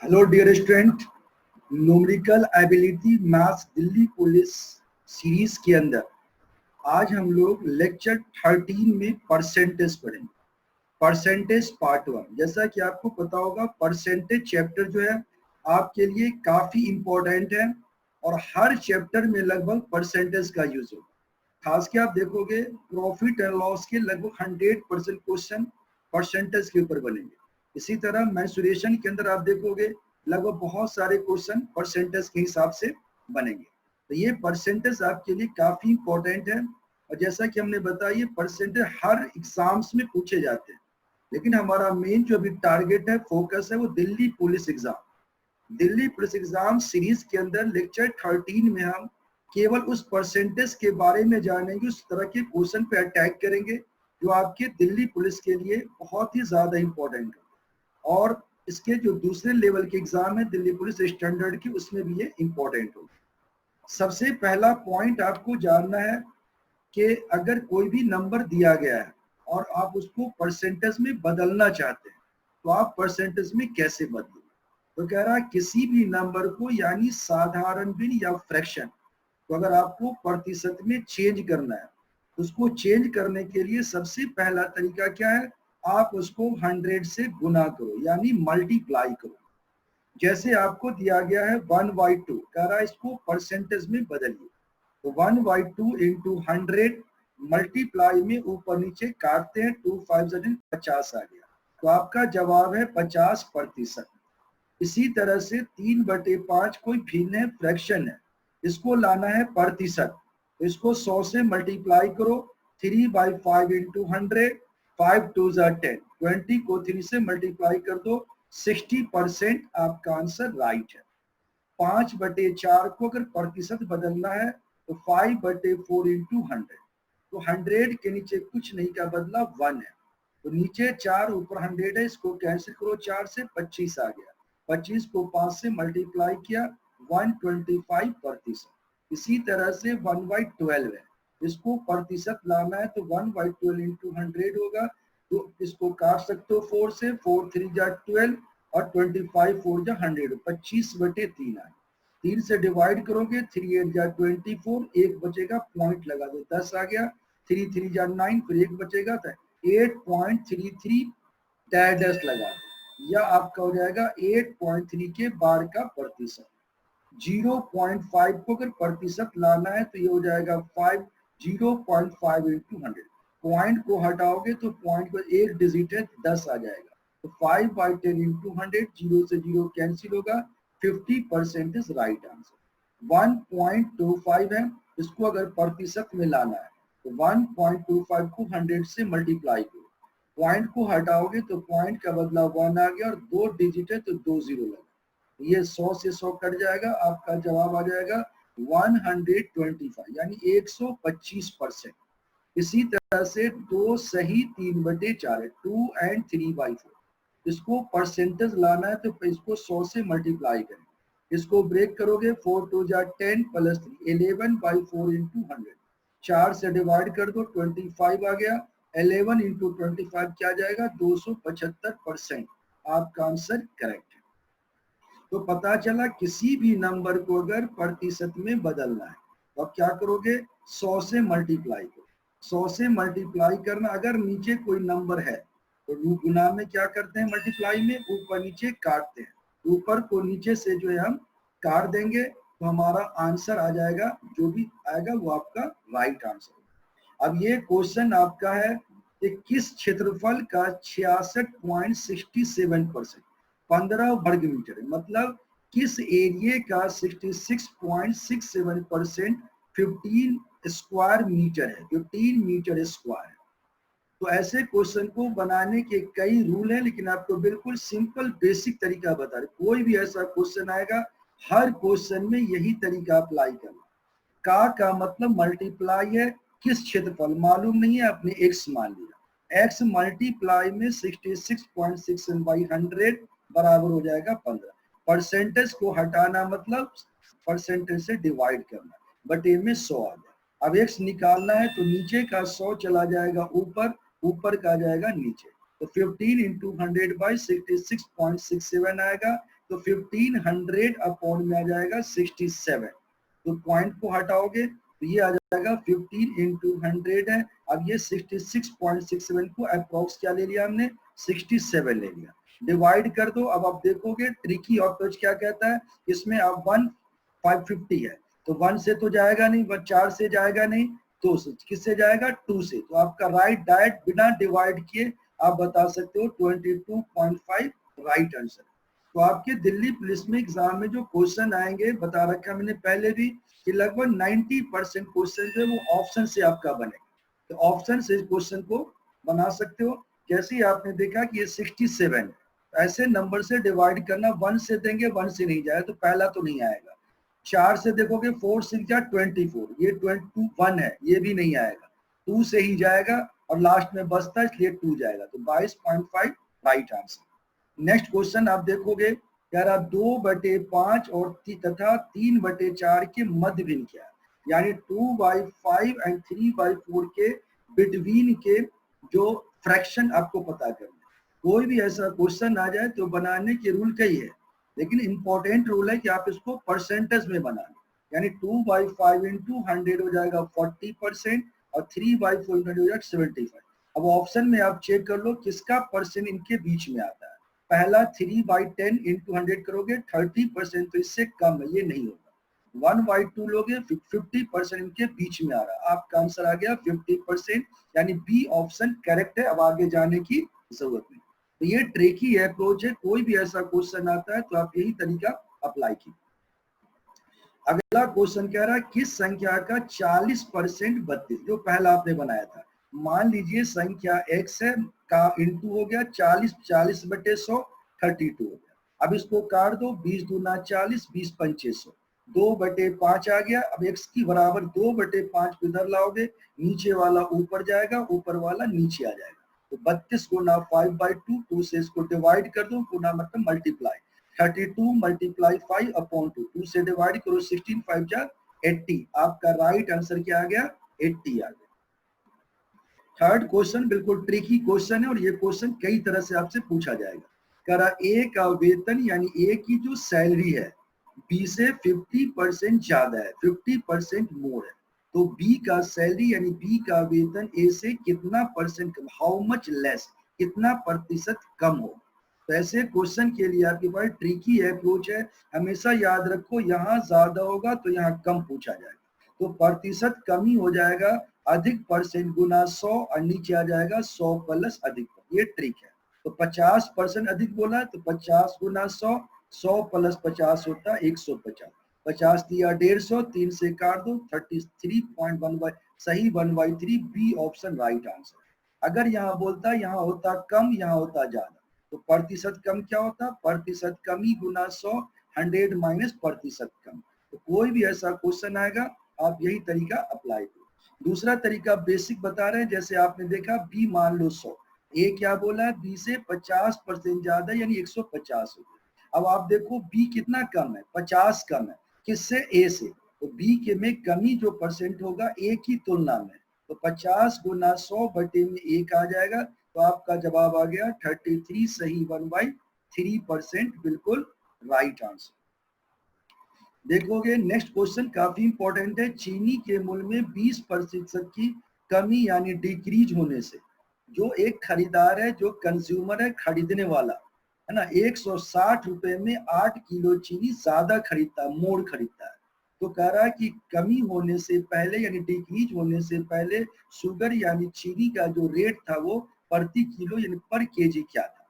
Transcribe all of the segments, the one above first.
Hello dear student, numerical ability maths Delhi police series के अंदर आज हम लोग लेक्चर 13 में परसेंटेज पढ़ेंगे। Percentage part 1। जैसा कि आपको पता होगा, परसेंटेज चैप्टर जो है आपके लिए काफी इंपॉर्टेंट है और हर चैप्टर में लगभग परसेंटेज का यूज होगा। खास के आप देखोगे प्रॉफिट एंड लॉस के लगभग 100% क्वेश्चन परसेंटेज के ऊपर बनेंगे। इसी तरह मेंसुरेशन के अंदर आप देखोगे लगभग बहुत सारे क्वेश्चन परसेंटेज के हिसाब से बनेंगे। तो ये परसेंटेज आपके लिए काफी इंपॉर्टेंट है और जैसा कि हमने बताया ये परसेंटेज हर एग्जाम्स में पूछे जाते हैं, लेकिन हमारा मेन जो अभी टारगेट है, फोकस है, वो Delhi police exam. Delhi police exam series के अंदर लेक्चर 13 में हम केवल उस परसेंटेज के बारे में जानेंगे, उस तरह के क्वेश्चन पे अटैक करेंगे जो आपके दिल्ली पुलिस के लिए बहुत ही ज्यादा इंपॉर्टेंट है। और इसके जो दूसरे लेवल के एग्जाम है दिल्ली पुलिस स्टैंडर्ड की, उसमें भी ये इंपॉर्टेंट होगा। सबसे पहला पॉइंट आपको जानना है कि अगर कोई भी नंबर दिया गया है और आप उसको परसेंटेज में बदलना चाहते हैं तो आप परसेंटेज में कैसे बदलें। तो कह रहा है किसी भी नंबर को यानी साधारण भिन्न या फ्रैक्शन तो अगर आपको प्रतिशत में चेंज करना है, उसको चेंज करने के लिए सबसे पहला तरीका क्या है, आप उसको 100 से गुना करो यानी मल्टीप्लाई करो। जैसे आपको दिया गया है 1/2, कह रहा है इसको परसेंटेज में बदलिए। तो 1/2 इंटू 100 मल्टीप्लाई में ऊपर नीचे काटते हैं, 2 5 50 आ गया। तो आपका जवाब है 50%। इसी तरह से 3/5 कोई भिन्न है, फ्रैक्शन है, इसको लाना है प्रतिशत। तो इसको 100 से मल्टीप्लाई करो, 3/5 इंटू 100, 5 2 10, 20 को 3 से मल्टीप्लाई कर दो, 60% आपका आंसर राइट है। 5/4 को अगर प्रतिशत बदलना है तो 5/4 इंटू 100, तो 100 के नीचे कुछ नहीं का बदला 1 है, तो नीचे 4 ऊपर 100 है, इसको कैंसिल करो, 4 से 25 आ गया, 25 को 5 से मल्टीप्लाई किया, 125%। इसी तरह से 1/12 है, इसको प्रतिशत लाना है तो 1/12 इंटू 100 होगा, तो इसको काट सकते हो 4 से, 4 3 जा 12 और 25 4 जा 100, 25/3 आए। 3 से डिवाइड करोगे, 3 8 जा 24, एक बचेगा, पॉइंट लगा दो, 10 आ गया, 3 3 जा 9, फिर एक बचेगा, 8.33 डैश लगा दो, या आपका हो जाएगा 8.3 के बार का प्रतिशत। 0.5 को अगर प्रतिशत लाना है तो ये हो जाएगा 0.5 इंटू 100। पॉइंट को हटाओगे तो पॉइंट को एक डिजिट है, 10 आ जाएगा, तो 5/10 इंटू 100, 0 से 0 कैंसिल होगा, 50% इज राइट आंसर। 1.25 है, इसको अगर प्रतिशत में लाना है तो 1.25 को 100 से मल्टीप्लाई करो, पॉइंट को हटाओगे तो पॉइंट का बदला 1 आ गया और 2 डिजिट है तो 2 0 लगा, ये 100 से 100 कट जाएगा, आपका जवाब आ जाएगा 125 यानी 125%। इसी तरह से 2 सही 3/4 है, 2 and 3/4, इसको परसेंटेज लाना है तो इसको 100 से मल्टीप्लाई करें, इसको ब्रेक करोगे, 4 2 जा 10 प्लस 3, 11/4 इंटू 100, 4 से डिवाइड कर दो, 25 आ गया, 11 इंटू 25 क्या जाएगा, 275%। आपका आंसर करेक्ट है। तो पता चला किसी भी नंबर को अगर प्रतिशत में बदलना है तो आप क्या करोगे, 100 से मल्टीप्लाई करो। 100 से मल्टीप्लाई करना, अगर नीचे कोई नंबर है तो गुना में क्या करते हैं, मल्टीप्लाई में ऊपर नीचे काटते हैं, ऊपर को नीचे से जो है हम काट देंगे तो हमारा आंसर आ जाएगा, जो भी आएगा वो आपका राइट आंसर। अब ये क्वेश्चन आपका है कि किस क्षेत्रफल का 66.67%, 15 वर्ग मीटर है, मतलब किस एरिया का 66.67% 15 स्क्वायर मीटर है, 15 मीटर स्क्वायर है। तो ऐसे क्वेश्चन को बनाने के कई रूल हैं, लेकिन आपको बिल्कुल सिंपल बेसिक तरीका बता रहे, कोई भी ऐसा क्वेश्चन आएगा हर क्वेश्चन में यही तरीका अप्लाई करना। का मतलब मल्टीप्लाई है, किस क्षेत्रफल मालूम नहीं है, आपने एक्स मान लिया, एक्स मल्टीप्लाई में 66.67/100 बराबर हो जाएगा 15। परसेंटेज को हटाना मतलब परसेंटेज से डिवाइड करना, बटे में 100 आ गया। अब एक्स निकालना है तो नीचे का 100 चला जाएगा ऊपर, ऊपर का जाएगा नीचे, तो 15 इंटू 100 बाई 66.67 आएगा, तो 1500 अपॉन में आ जाएगा 67। तो पॉइंट को हटाओगे तो ये आ जाएगा 15 इंटू 100 है। अब ये 66.67 को अप्रोक्स क्या ले लिया हमने, 67 ले लिया। डिवाइड कर दो। अब आप देखोगे ट्रिकी अप्रोच क्या कहता है, इसमें अब 1 550 है तो 1 से तो जाएगा नहीं, 4 से जाएगा नहीं, 2 से। किससे जाएगा, 2 से। तो आपका राइट डायरेक्ट बिना डिवाइड किए आप बता सकते हो 22.5 राइट आंसर। तो आपके दिल्ली पुलिस में एग्जाम में जो क्वेश्चन आएंगे, बता रखा मैंने पहले भी कि लगभग 90% क्वेश्चन जो है वो ऑप्शन से आपका बनेगा। तो ऑप्शन से क्वेश्चन को बना सकते हो। जैसे ही आपने देखा कि ये 67 है, ऐसे नंबर से डिवाइड करना। 1 से देंगे 1 से नहीं जाएगा तो पहला तो नहीं आएगा। 4 से देखोगे 4 6 जा 24, ये 21 है, ये भी नहीं आएगा। 2 से ही जाएगा और लास्ट में बचता है इसलिए 2 जाएगा। तो 22.5 राइट आंसर। नेक्स्ट क्वेश्चन आप देखोगे, कह रहा 2/5 और तथा 3/4 के मध्य भिन्न क्या है, यानी 2/5 एंड 3/4 के बिटवीन के जो फ्रैक्शन आपको पता करना। कोई भी ऐसा क्वेश्चन आ जाए तो बनाने के रूल कई है, लेकिन इंपॉर्टेंट रूल है कि आप इसको परसेंटेज में बनाना। यानी 2/5 इंटू 100 हो जाएगा 40% और 3/4 इंटू 100 हो जाएगा 75। अब ऑप्शन में आप चेक कर लो किसका परसेंट इनके बीच में आता है। पहला 3/10 इंटू 100 करोगे 30%, तो इससे कम है, ये नहीं होगा। 1/2 लोगे 50% इनके बीच में आ रहा है। आपका आंसर आ गया 50%, यानी बी ऑप्शन करेक्ट है। अब आगे जाने की जरूरत नहीं। तो ये ट्रिकी अप्रोच है, कोई भी ऐसा क्वेश्चन आता है तो आप यही तरीका अप्लाई कीजिए। अगला क्वेश्चन कह रहा है किस संख्या का 40% 32, जो पहला आपने बनाया था। मान लीजिए संख्या x है का इंटू हो गया 40/100 32 हो गया। अब इसको काट दो, 20 दूना 40, 20 पंचे 100, 2/5 आ गया। अब x की बराबर 2/5 को इधर लाओगे, नीचे वाला ऊपर जाएगा, ऊपर वाला नीचे आ जाएगा। तो 32 गुना 5/2, 2 से इसको डिवाइड कर दो, गुना मतलब मल्टीप्लाई। 32 मल्टीप्लाई 5 अपॉन 2, 2 से डिवाइड करो 16 5 जा 80। आपका राइट आंसर क्या आ गया, 80 आ गया। थर्ड क्वेश्चन बिल्कुल ट्रिकी क्वेश्चन है और ये क्वेश्चन कई तरह से आपसे पूछा जाएगा। कह रहा ए का वेतन यानी ए की जो सैलरी है बी से 50% ज्यादा है, 50% मोर है। तो बी का सैलरी यानी बी का वेतन ए से कितना percent come, how much less, कितना प्रतिशत कम हो। तो ऐसे क्वेश्चन के लिए आपके पास ट्रिकी अप्रोच है। हमेशा याद रखो यहाँ ज्यादा होगा तो यहाँ कम पूछा जाएगा। तो प्रतिशत कम ही हो जाएगा, अधिक परसेंट गुना 100 और नीचे आ जाएगा 100 प्लस अधिक। ये ट्रिक है। तो 50% अधिक बोला तो 50 गुना 100, 100 प्लस 50 होता है 150। 50 दिया 150, 3 से काट दो 33.1 सही 1/3 बी ऑप्शन राइट आंसर। अगर यहाँ बोलता यहाँ होता कम, यहाँ होता ज्यादा, तो प्रतिशत कम क्या होता, प्रतिशत कमी गुना 100, 100 माइनस प्रतिशत कम। तो कोई भी ऐसा क्वेश्चन आएगा आप यही तरीका अप्लाई करो। दूसरा तरीका बेसिक बता रहे हैं, जैसे आपने देखा बी मान लो 100, ए क्या बोला है बी से 50% ज्यादा यानी 150 हो गया। अब आप देखो बी कितना कम है, 50 कम है, किससे, ए से। तो बी के में कमी जो परसेंट होगा ए की तुलना में, तो 50 गुना 100 बटे में 1 आ जाएगा। तो आपका जवाब आ गया 33 सही 1/3% बिल्कुल राइट आंसर। देखोगे नेक्स्ट क्वेश्चन काफी इंपॉर्टेंट है। चीनी के मूल्य में 20% की कमी यानी डिक्रीज होने से जो एक खरीदार है, जो कंज्यूमर है, खरीदने वाला है ना, 160 रुपए में 8 किलो चीनी ज्यादा खरीदता है, मोड़ खरीदता है। तो कह रहा है कि कमी होने से पहले यानी डिक्रीज होने से पहले शुगर यानी चीनी का जो रेट था वो प्रति किलो यानी पर केजी क्या था।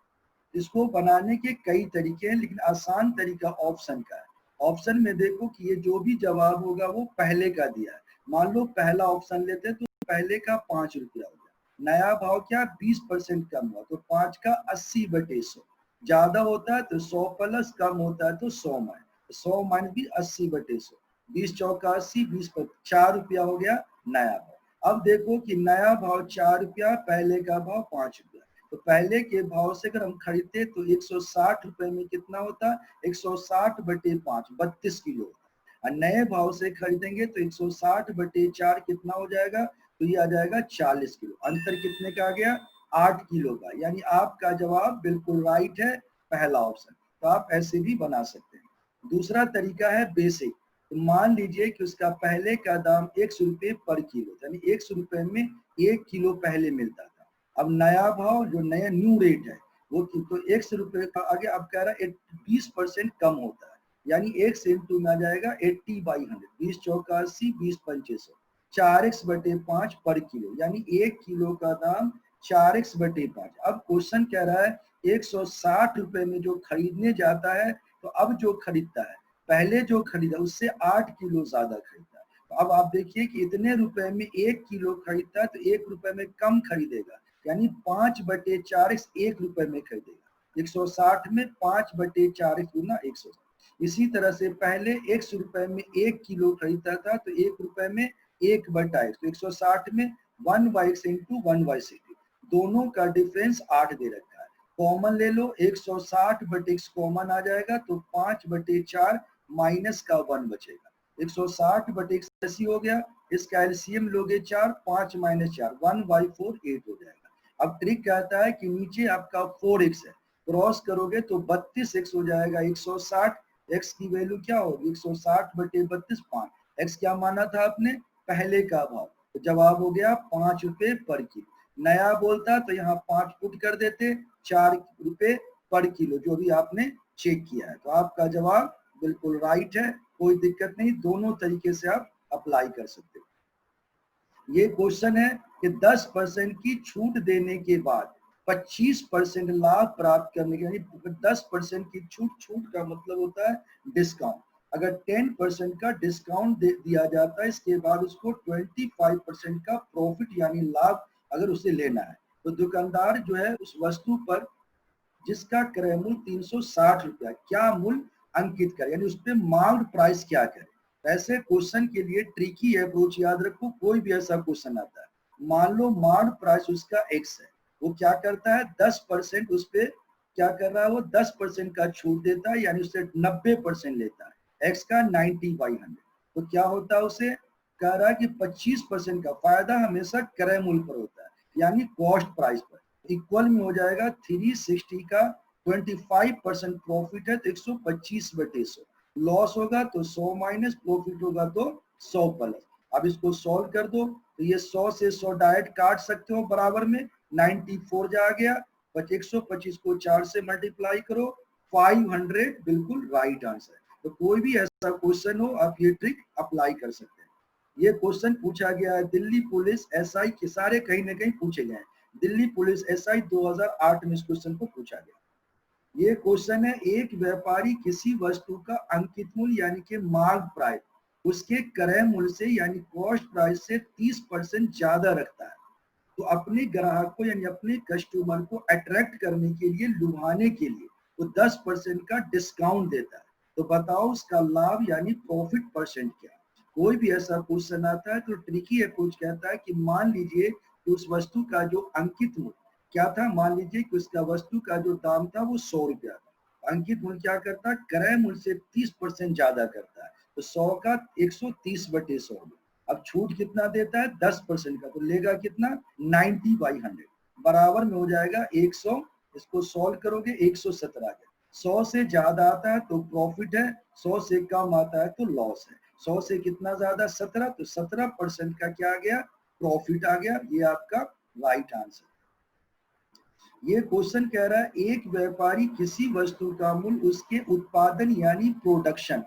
इसको बनाने के कई तरीके हैं, लेकिन आसान तरीका ऑप्शन का है। ऑप्शन में देखो कि ये जो भी जवाब होगा वो पहले का दिया है। मान लो पहला ऑप्शन लेते हैं तो पहले का 5 रुपया हो गया, नया भाव क्या 20% कम हुआ तो 5 का 80/100, ज्यादा होता है तो 100 प्लस, कम होता है तो 100 माइनस, 100 माइनस भी 80/100, 20 चौका 80, 20 पर 4 रुपया हो गया नया भाव। अब देखो कि नया भाव 4 रुपया, पहले का भाव 5 रुपया। तो पहले के भाव से अगर हम खरीदते तो 160 रुपए में कितना होता, 160/5 32 किलो होता। और नए भाव से खरीदेंगे तो 160/4 कितना हो जाएगा, तो ये आ जाएगा 40 किलो। अंतर कितने का आ गया, 8 किलो का। यानी आपका जवाब बिल्कुल राइट है, पहला ऑप्शन। तो आप ऐसे भी बना सकते हैं। दूसरा तरीका है बेसिक। तो मान लीजिए कि उसका पहले का दाम 100 रुपये पर किलो, यानी 100 रुपये में 1 किलो पहले मिलता था। अब नया भाव जो नया न्यू रेट है वो तो 100 रुपये का आगे अब कह रहा है 20% कम होता है, यानी 1 से इंटू में आ जाएगा 80/100, 20 चौका 80, 20 पंचे 100, 4x/5 पर किलो, यानी 1 किलो का दाम 4x/5। अब क्वेश्चन कह रहा है 160 रुपए में जो खरीदने जाता है, तो अब जो खरीदता है पहले जो खरीदा उससे 8 किलो ज्यादा खरीदता है। तो अब आप देखिए कि इतने रुपए में 1 किलो खरीदता है तो 1 रुपए में कम खरीदेगा, यानी 5/4x 1 रुपए में खरीदेगा। 160 में 5/4x गुना 160। इसी तरह से पहले 100 रुपए में 1 किलो खरीदता था तो 1 रुपए में 1/x, तो 160 में 1/x इंटू 1/60, दोनों का डिफरेंस 8 दे रखा है। कॉमन ले लो, 160/x कॉमन आ जाएगा तो 5/4 माइनस का 1 बचेगा। 160/x ऐसी हो गया, इसका एलसीएम लोगे 4, 5 माइनस 4 1/4 8 हो जाएगा। अब ट्रिक कहता है कि नीचे आपका 4x है, क्रॉस करोगे तो 32x हो जाएगा। 160 x की वैल्यू क्या होगी 160/32 5, x क्या माना था आपने पहले का भाव, तो जवाब हो गया 5 रुपए पर किलो। नया बोलता तो यहाँ 5 पुट कर देते, 4 रुपए पर किलो जो भी आपने चेक किया है। तो आपका जवाब बिल्कुल राइट है, कोई दिक्कत नहीं, दोनों तरीके से आप अप्लाई कर सकते हो। ये क्वेश्चन है कि 10% की छूट देने के बाद 25% लाभ प्राप्त करने के, यानी 10% की छूट, छूट का मतलब होता है डिस्काउंट। अगर 10% का डिस्काउंट दिया जाता है, इसके बाद उसको 25% का प्रॉफिट यानी लाभ अगर उसे लेना है, तो दुकानदार जो है उस वस्तु पर जिसका क्रय मूल्य 360 रुपया क्या मूल्य अंकित करे, यानी उस पर मार्क्ड प्राइस क्या करे। ऐसे क्वेश्चन के लिए ट्रिकी अप्रोच याद रखो, कोई भी ऐसा क्वेश्चन आता है, मान लो मार्क्ड प्राइस उसका x है, वो क्या करता है 10% उस पर क्या कर रहा है, वो 10% का छूट देता है, यानी उससे 90% लेता है, x का 90/100। तो क्या होता है, उसे कह रहा है कि 25% का फायदा हमेशा क्रय मूल्य पर होता है, यानी कॉस्ट प्राइस पर। इक्वल में हो जाएगा 360 का 25% प्रॉफिट है तो 125/100, लॉस होगा तो 100 माइनस, प्रॉफिट होगा तो 100 प्लस। अब इसको सॉल्व कर दो तो ये 100 से 100 डायरेक्ट काट सकते हो, बराबर में 94 जा गया, 125 को 4 से मल्टीप्लाई करो, 500 बिल्कुल राइट आंसर। तो कोई भी ऐसा क्वेश्चन हो आप ये ट्रिक अप्लाई कर सकते हैं। ये क्वेश्चन पूछा गया है दिल्ली पुलिस एसआई के, सारे कहीं ना कहीं पूछे गए हैं। दिल्ली पुलिस एसआई 2008 में इस क्वेश्चन को पूछा गया। ये क्वेश्चन है, एक व्यापारी किसी वस्तु का अंकित मूल्य यानी कि मार्क प्राइस उसके क्रय मूल्य से यानी कॉस्ट प्राइस से 30% ज्यादा रखता है, तो अपने ग्राहक को यानी अपने कस्टमर को अट्रैक्ट करने के लिए, लुभाने के लिए वो 10% का डिस्काउंट देता है। तो बताओ उसका लाभ यानी प्रॉफिट परसेंट क्या है। कोई भी ऐसा क्वेश्चन आता है तो ट्रिकी अप्रोच कहता है कि मान लीजिए कि उस वस्तु का जो अंकित मूल्य क्या था, मान लीजिए कि उसका वस्तु का जो दाम था वो 100 रुपया था, अंकित मूल्य क्या करता है क्रय मूल्य से 30% ज्यादा करता है, तो 100 का 130/100। अब छूट कितना देता है 10% का, तो लेगा कितना 90/100, बराबर में हो जाएगा 100। इसको सॉल्व करोगे 117 आ गया। 100 से ज्यादा आता है तो प्रॉफिट है, 100 से कम आता है तो लॉस है। 100 से कितना ज्यादा 17, तो 17% का क्या आ गया प्रॉफिट आ गया। ये आपका राइट आंसर। ये क्वेश्चन कह रहा है एक व्यापारी किसी वस्तु का मूल्य उसके उत्पादन यानी प्रोडक्शन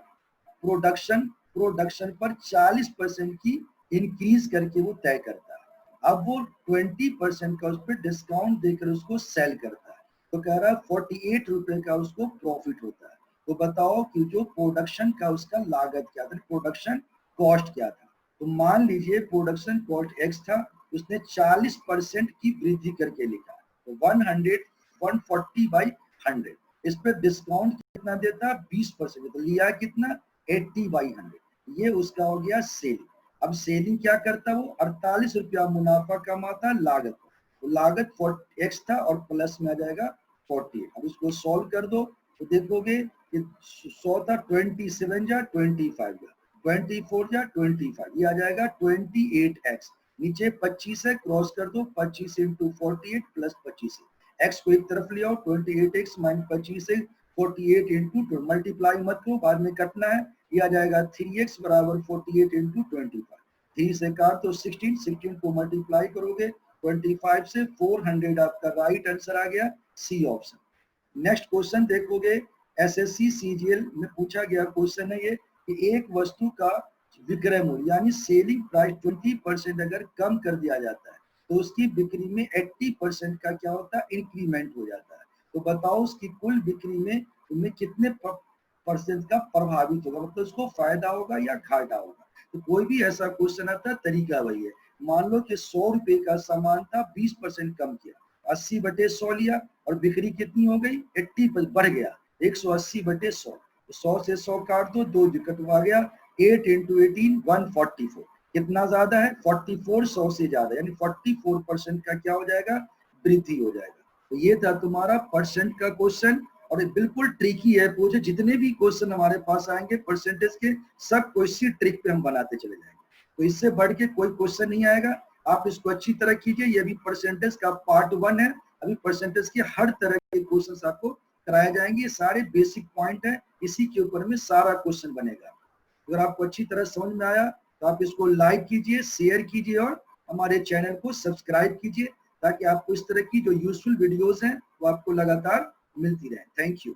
पर 40% की इंक्रीज करके वो तय करता है। अब वो 20% का उस पर डिस्काउंट देकर उसको सेल करता है, तो कह रहा है 48 रुपए का उसको प्रॉफिट होता है। तो बताओ कि जो प्रोडक्शन का उसका लागत क्या था, प्रोडक्शन कॉस्ट क्या था। तो मान लीजिए प्रोडक्शन कॉस्ट एक्स था, उसने 40% की वृद्धि करके लिखा, तो 140/100। इस पे डिस्काउंट कितना देता 20%, तो लिया कितना 80/100। ये उसका हो गया सेलिंग। अब सेलिंग क्या करता वो 48 रुपया मुनाफा कमाता लागत, तो लागत x था और प्लस में आ जाएगा 48। अब इसको सॉल्व कर दो तो देखोगे कि 100 था 27 जा 25 जा 24 जा 25, ये आ जाएगा 28x। नीचे 25 है, क्रॉस कर दो, 25 इंटू 48 प्लस 25 है, x को एक तरफ ले आओ, 28x माइनस 25 है 48 इंटू 2, मल्टीप्लाई मत करो, बाद में कटना है। ये आ जाएगा 3x बराबर 48 इंटू 25। 3 से काट तो 16, 16 को मल्टीप्लाई करोगे 25 से, 400 आपका राइट आंसर आ गया, सी ऑप्शन। नेक्स्ट क्वेश्चन देखोगे, एसएससी सीजीएल में पूछा गया क्वेश्चन है ये कि एक वस्तु का विक्रय मूल्य यानी सेलिंग प्राइस 20% अगर कम कर दिया जाता है तो उसकी बिक्री में 80% का क्या होता है, इंक्रीमेंट हो जाता है। तो बताओ उसकी कुल बिक्री में तुम्हें कितने परसेंट का प्रभावित होगा, मतलब उसको फायदा होगा या घाटा होगा। तो कोई भी ऐसा क्वेश्चन आता है, तरीका वही है। मान लो कि 100 रुपए का सामान था, 20% कम किया, 80/100 लिया और बिक्री कितनी हो गई, 80 बढ़ गया, 180/100। 100 से 100 काट दो, 2 कटवा गया, 8 इंटू 18 144। कितना ज्यादा है, 44, 100 से ज्यादा, यानी 44% का क्या हो जाएगा, वृद्धि हो जाएगा। तो ये था तुम्हारा परसेंट का क्वेश्चन, और ये बिल्कुल ट्रिकी है। पूछे जितने भी क्वेश्चन हमारे पास आएंगे परसेंटेज के, सब को इसी ट्रिक पे हम बनाते चले जाएंगे। तो इससे बढ़ के कोई क्वेश्चन नहीं आएगा। आप इसको अच्छी तरह कीजिए। ये भी परसेंटेज का पार्ट 1 है। अभी परसेंटेज के हर तरह के क्वेश्चंस आपको कराए जाएंगे। ये सारे बेसिक पॉइंट है, इसी के ऊपर में सारा क्वेश्चन बनेगा। अगर आपको अच्छी तरह समझ में आया तो आप इसको लाइक कीजिए, शेयर कीजिए और हमारे चैनल को सब्सक्राइब कीजिए, ताकि आपको इस तरह की जो यूजफुल वीडियोस हैं वो आपको लगातार मिलती रहे। Thank you.